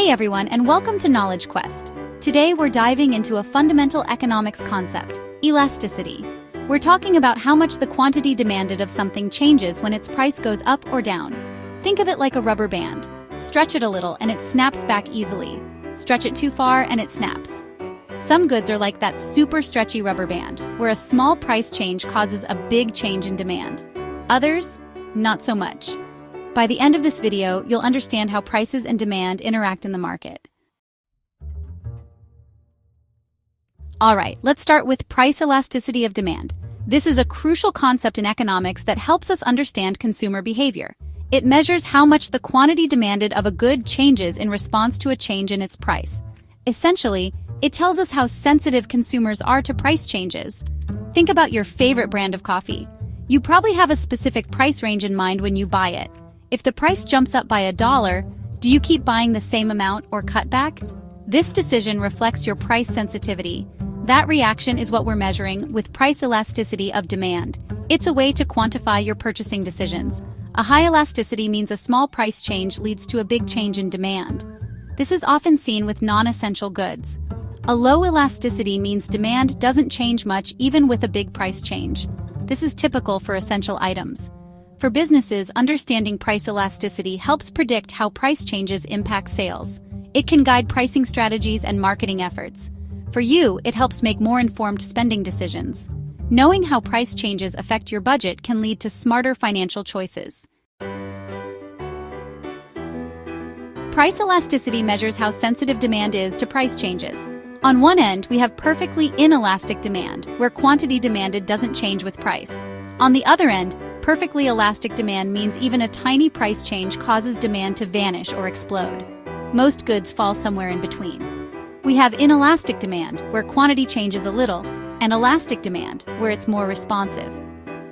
Hey everyone, and welcome to Knowledge Quest. Today we're diving into a fundamental economics concept, elasticity. We're talking about how much the quantity demanded of something changes when its price goes up or down. Think of it like a rubber band. Stretch it a little and it snaps back easily. Stretch it too far and it snaps. Some goods are like that super stretchy rubber band, where a small price change causes a big change in demand. Others, not so much. By the end of this video, you'll understand how prices and demand interact in the market. Alright, let's start with price elasticity of demand. This is a crucial concept in economics that helps us understand consumer behavior. It measures how much the quantity demanded of a good changes in response to a change in its price. Essentially, it tells us how sensitive consumers are to price changes. Think about your favorite brand of coffee. You probably have a specific price range in mind when you buy it. If the price jumps up by $1, do you keep buying the same amount or cut back? This decision reflects your price sensitivity. That reaction is what we're measuring with price elasticity of demand. It's a way to quantify your purchasing decisions. A high elasticity means a small price change leads to a big change in demand. This is often seen with non-essential goods. A low elasticity means demand doesn't change much even with a big price change. This is typical for essential items. For businesses, understanding price elasticity helps predict how price changes impact sales. It can guide pricing strategies and marketing efforts. For you, it helps make more informed spending decisions. Knowing how price changes affect your budget can lead to smarter financial choices. Price elasticity measures how sensitive demand is to price changes. On one end, we have perfectly inelastic demand, where quantity demanded doesn't change with price. On the other end, perfectly elastic demand means even a tiny price change causes demand to vanish or explode. Most goods fall somewhere in between. We have inelastic demand, where quantity changes a little, and elastic demand, where it's more responsive.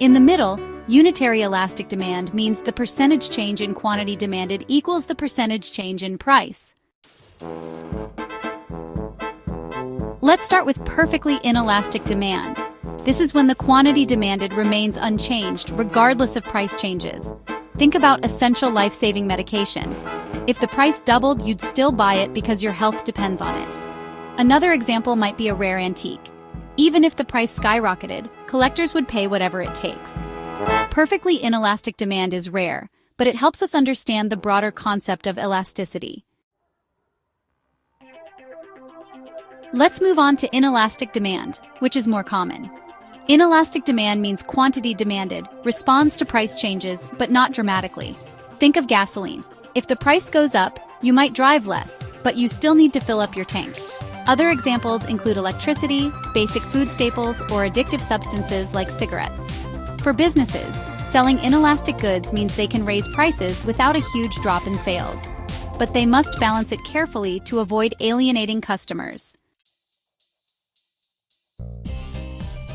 In the middle, unitary elastic demand means the percentage change in quantity demanded equals the percentage change in price. Let's start with perfectly inelastic demand. This is when the quantity demanded remains unchanged, regardless of price changes. Think about essential life-saving medication. If the price doubled, you'd still buy it because your health depends on it. Another example might be a rare antique. Even if the price skyrocketed, collectors would pay whatever it takes. Perfectly inelastic demand is rare, but it helps us understand the broader concept of elasticity. Let's move on to inelastic demand, which is more common. Inelastic demand means quantity demanded responds to price changes, but not dramatically. Think of gasoline. If the price goes up, you might drive less, but you still need to fill up your tank. Other examples include electricity, basic food staples, or addictive substances like cigarettes. For businesses, selling inelastic goods means they can raise prices without a huge drop in sales. But they must balance it carefully to avoid alienating customers.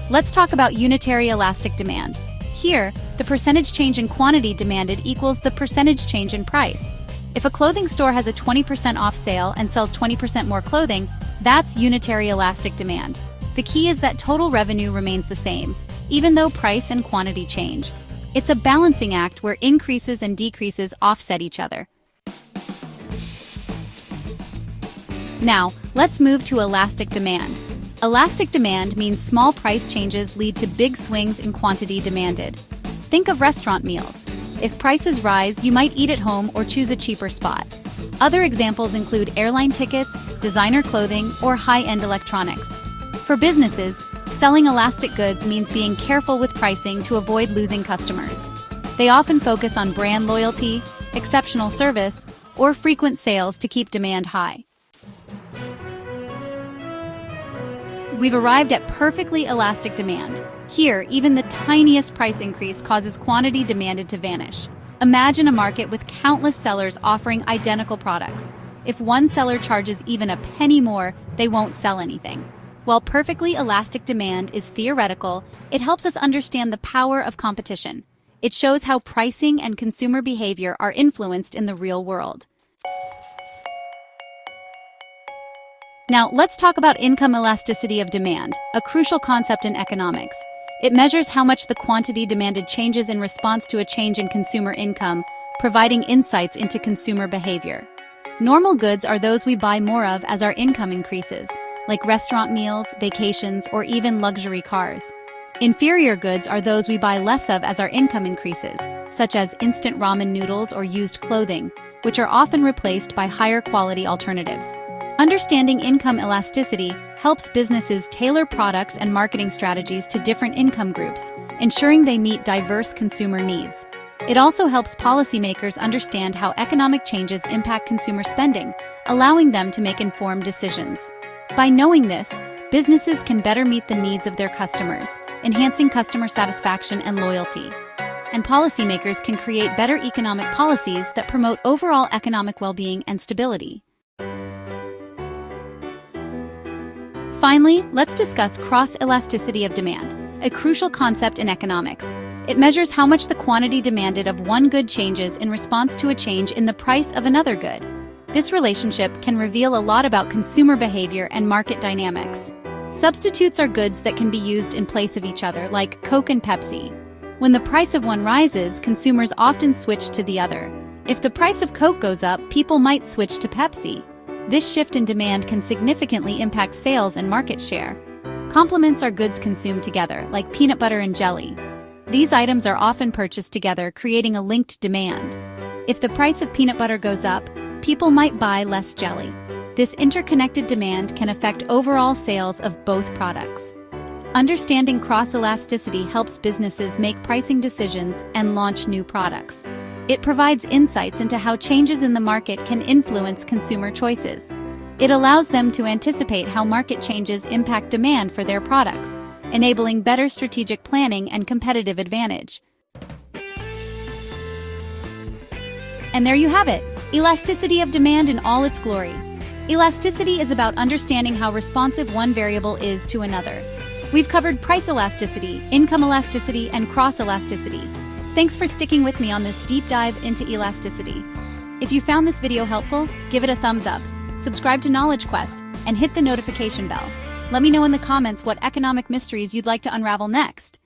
Let's talk about unitary elastic demand. Here, the percentage change in quantity demanded equals the percentage change in price. If a clothing store has a 20% off sale and sells 20% more clothing, that's unitary elastic demand. The key is that total revenue remains the same, even though price and quantity change. It's a balancing act where increases and decreases offset each other. Now, let's move to elastic demand. Elastic demand means small price changes lead to big swings in quantity demanded. Think of restaurant meals. If prices rise, you might eat at home or choose a cheaper spot. Other examples include airline tickets, designer clothing, or high-end electronics. For businesses, selling elastic goods means being careful with pricing to avoid losing customers. They often focus on brand loyalty, exceptional service, or frequent sales to keep demand high. We've arrived at perfectly elastic demand. Here, even the tiniest price increase causes quantity demanded to vanish. Imagine a market with countless sellers offering identical products. If one seller charges even a penny more, they won't sell anything. While perfectly elastic demand is theoretical, it helps us understand the power of competition. It shows how pricing and consumer behavior are influenced in the real world. Now, let's talk about income elasticity of demand, a crucial concept in economics. It measures how much the quantity demanded changes in response to a change in consumer income, providing insights into consumer behavior. Normal goods are those we buy more of as our income increases, like restaurant meals, vacations, or even luxury cars. Inferior goods are those we buy less of as our income increases, such as instant ramen noodles or used clothing, which are often replaced by higher quality alternatives. Understanding income elasticity helps businesses tailor products and marketing strategies to different income groups, ensuring they meet diverse consumer needs. It also helps policymakers understand how economic changes impact consumer spending, allowing them to make informed decisions. By knowing this, businesses can better meet the needs of their customers, enhancing customer satisfaction and loyalty. And policymakers can create better economic policies that promote overall economic well-being and stability. Finally, let's discuss cross-elasticity of demand, a crucial concept in economics. It measures how much the quantity demanded of one good changes in response to a change in the price of another good. This relationship can reveal a lot about consumer behavior and market dynamics. Substitutes are goods that can be used in place of each other, like Coke and Pepsi. When the price of one rises, consumers often switch to the other. If the price of Coke goes up, people might switch to Pepsi. This shift in demand can significantly impact sales and market share. Complements are goods consumed together, like peanut butter and jelly. These items are often purchased together, creating a linked demand. If the price of peanut butter goes up, people might buy less jelly. This interconnected demand can affect overall sales of both products. Understanding cross-elasticity helps businesses make pricing decisions and launch new products. It provides insights into how changes in the market can influence consumer choices. It allows them to anticipate how market changes impact demand for their products, enabling better strategic planning and competitive advantage. And there you have it, elasticity of demand in all its glory. Elasticity is about understanding how responsive one variable is to another. We've covered price elasticity, income elasticity, and cross-elasticity. Thanks for sticking with me on this deep dive into elasticity. If you found this video helpful, give it a thumbs up, subscribe to Knowledge Quest, and hit the notification bell. Let me know in the comments what economic mysteries you'd like to unravel next.